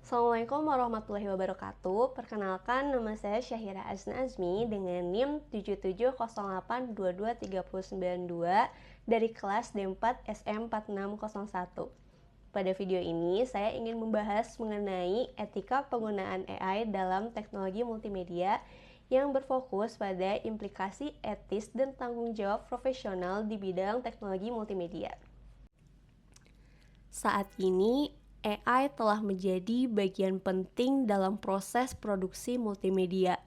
Assalamualaikum warahmatullahi wabarakatuh. Perkenalkan, nama saya Syahira Azna Azmi dengan NIM 7708223992 dari kelas D4 SM4601. Pada video ini, saya ingin membahas mengenai etika penggunaan AI dalam teknologi multimedia yang berfokus pada implikasi etis dan tanggung jawab profesional di bidang teknologi multimedia. Saat ini, AI telah menjadi bagian penting dalam proses produksi multimedia,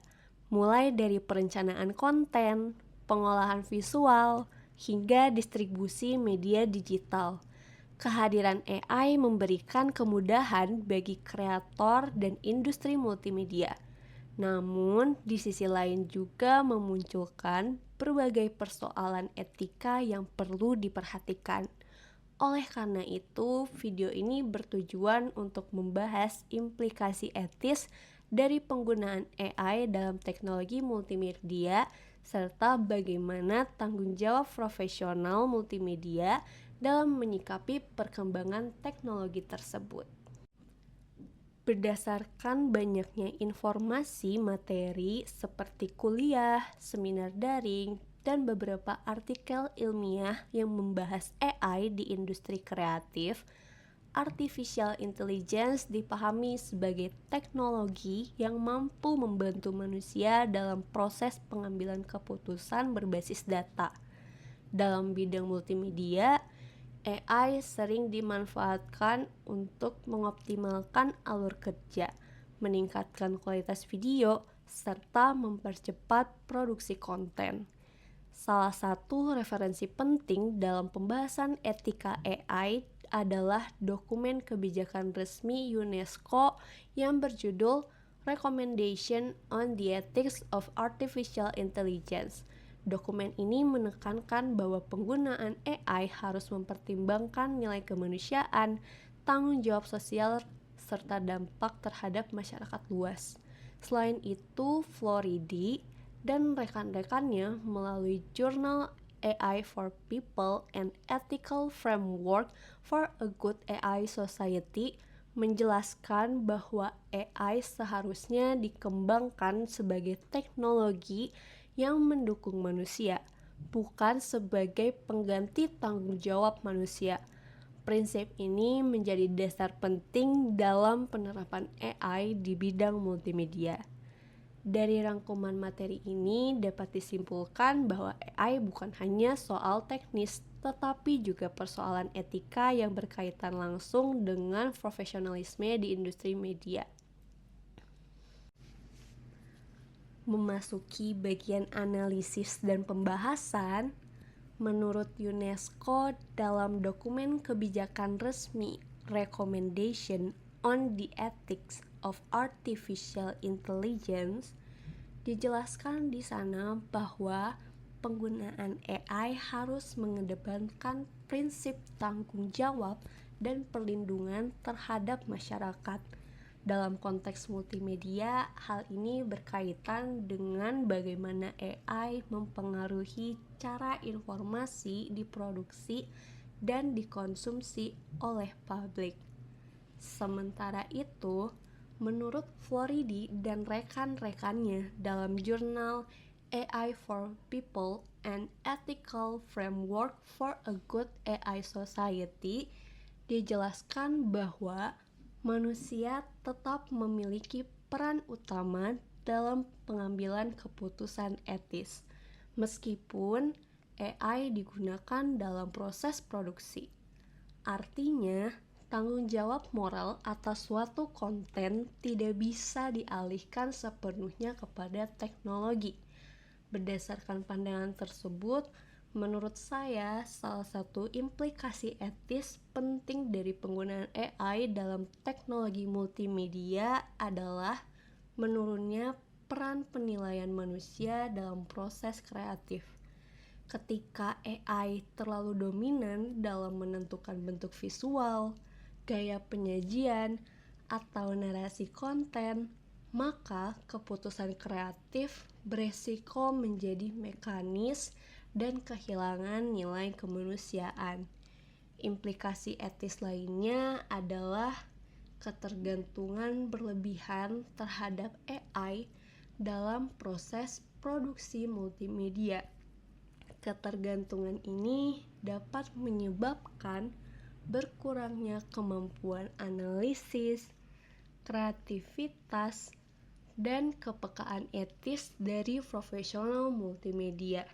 mulai dari perencanaan konten, pengolahan visual, hingga distribusi media digital. Kehadiran AI memberikan kemudahan bagi kreator dan industri multimedia. Namun, di sisi lain juga memunculkan berbagai persoalan etika yang perlu diperhatikan. Oleh karena itu, video ini bertujuan untuk membahas implikasi etis dari penggunaan AI dalam teknologi multimedia serta bagaimana tanggung jawab profesional multimedia dalam menyikapi perkembangan teknologi tersebut. Berdasarkan banyaknya informasi materi seperti kuliah, seminar daring, dan beberapa artikel ilmiah yang membahas AI di industri kreatif, artificial intelligence dipahami sebagai teknologi yang mampu membantu manusia dalam proses pengambilan keputusan berbasis data. Dalam bidang multimedia, AI sering dimanfaatkan untuk mengoptimalkan alur kerja, meningkatkan kualitas video, serta mempercepat produksi konten. Salah satu referensi penting dalam pembahasan etika AI adalah dokumen kebijakan resmi UNESCO yang berjudul Recommendation on the Ethics of Artificial Intelligence. Dokumen ini menekankan bahwa penggunaan AI harus mempertimbangkan nilai kemanusiaan, tanggung jawab sosial, serta dampak terhadap masyarakat luas. Selain itu, Floridi dan rekan-rekannya melalui jurnal AI for People and Ethical Framework for a Good AI Society menjelaskan bahwa AI seharusnya dikembangkan sebagai teknologi yang mendukung manusia, bukan sebagai pengganti tanggung jawab manusia. Prinsip ini menjadi dasar penting dalam penerapan AI di bidang multimedia. Dari rangkuman materi ini dapat disimpulkan bahwa AI bukan hanya soal teknis, tetapi juga persoalan etika yang berkaitan langsung dengan profesionalisme di industri media. Memasuki bagian analisis dan pembahasan, menurut UNESCO dalam dokumen kebijakan resmi Recommendation on the Ethics of Artificial Intelligence, dijelaskan di sana bahwa penggunaan AI harus mengedepankan prinsip tanggung jawab dan perlindungan terhadap masyarakat. Dalam konteks multimedia, hal ini berkaitan dengan bagaimana AI mempengaruhi cara informasi diproduksi dan dikonsumsi oleh publik. Sementara itu, menurut Floridi dan rekan-rekannya dalam jurnal AI for People and Ethical Framework for a Good AI Society, dijelaskan bahwa manusia tetap memiliki peran utama dalam pengambilan keputusan etis, meskipun AI digunakan dalam proses produksi. Artinya, tanggung jawab moral atas suatu konten tidak bisa dialihkan sepenuhnya kepada teknologi. Berdasarkan pandangan tersebut, menurut saya salah satu implikasi etis penting dari penggunaan AI dalam teknologi multimedia adalah menurunnya peran penilaian manusia dalam proses kreatif. Ketika AI terlalu dominan dalam menentukan bentuk visual, gaya penyajian, atau narasi konten, maka keputusan kreatif beresiko menjadi mekanis dan kehilangan nilai kemanusiaan. Implikasi etis lainnya adalah ketergantungan berlebihan terhadap AI dalam proses produksi multimedia. Ketergantungan ini dapat menyebabkan berkurangnya kemampuan analisis, kreativitas, dan kepekaan etis dari profesional multimedia.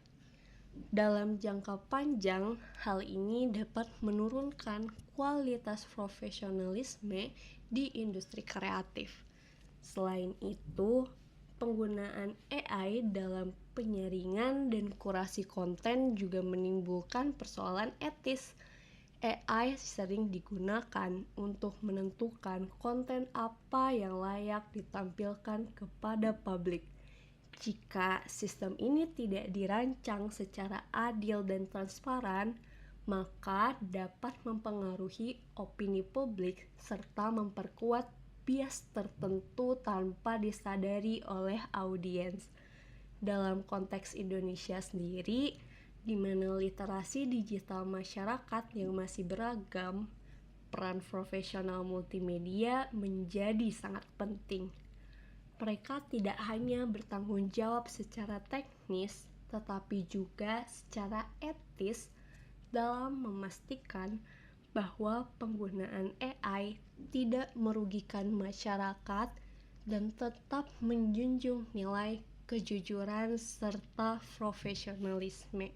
Dalam jangka panjang, hal ini dapat menurunkan kualitas profesionalisme di industri kreatif. Selain itu, penggunaan AI dalam penyaringan dan kurasi konten juga menimbulkan persoalan etis. AI sering digunakan untuk menentukan konten apa yang layak ditampilkan kepada publik. Jika sistem ini tidak dirancang secara adil dan transparan, maka dapat mempengaruhi opini publik serta memperkuat bias tertentu tanpa disadari oleh audiens. Dalam konteks Indonesia sendiri, di mana literasi digital masyarakat yang masih beragam, peran profesional multimedia menjadi sangat penting. Mereka tidak hanya bertanggung jawab secara teknis, tetapi juga secara etis dalam memastikan bahwa penggunaan AI tidak merugikan masyarakat dan tetap menjunjung nilai kejujuran serta profesionalisme.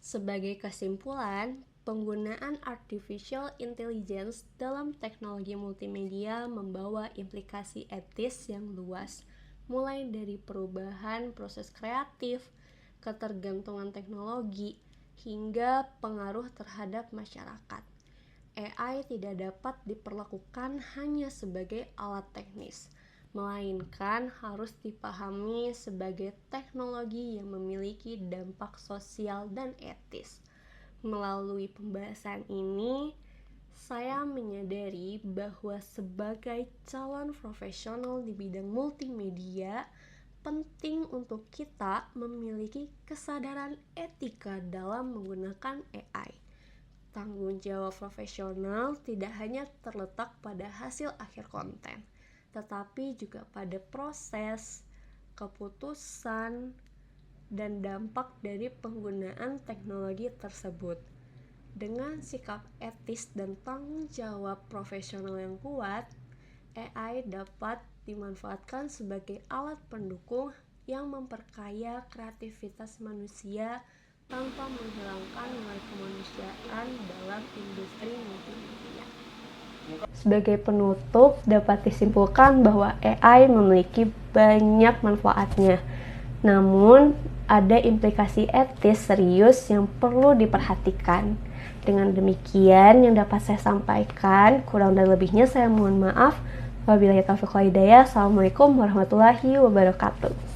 Sebagai kesimpulan, penggunaan artificial intelligence dalam teknologi multimedia membawa implikasi etis yang luas, mulai dari perubahan proses kreatif, ketergantungan teknologi, hingga pengaruh terhadap masyarakat. AI tidak dapat diperlakukan hanya sebagai alat teknis, melainkan harus dipahami sebagai teknologi yang memiliki dampak sosial dan etis. Melalui pembahasan ini, saya menyadari bahwa sebagai calon profesional di bidang multimedia, penting untuk kita memiliki kesadaran etika dalam menggunakan AI. Tanggung jawab profesional tidak hanya terletak pada hasil akhir konten, tetapi juga pada proses, keputusan, dan dampak dari penggunaan teknologi tersebut. Dengan sikap etis dan tanggung jawab profesional yang kuat, AI dapat dimanfaatkan sebagai alat pendukung yang memperkaya kreativitas manusia tanpa menghilangkan nilai kemanusiaan dalam industri multimedia. Sebagai penutup, dapat disimpulkan bahwa AI memiliki banyak manfaatnya. Namun, ada implikasi etis serius yang perlu diperhatikan. Dengan demikian yang dapat saya sampaikan, kurang dan lebihnya saya mohon maaf. Wabillahi taufiq wal hidayah. Assalamualaikum warahmatullahi wabarakatuh.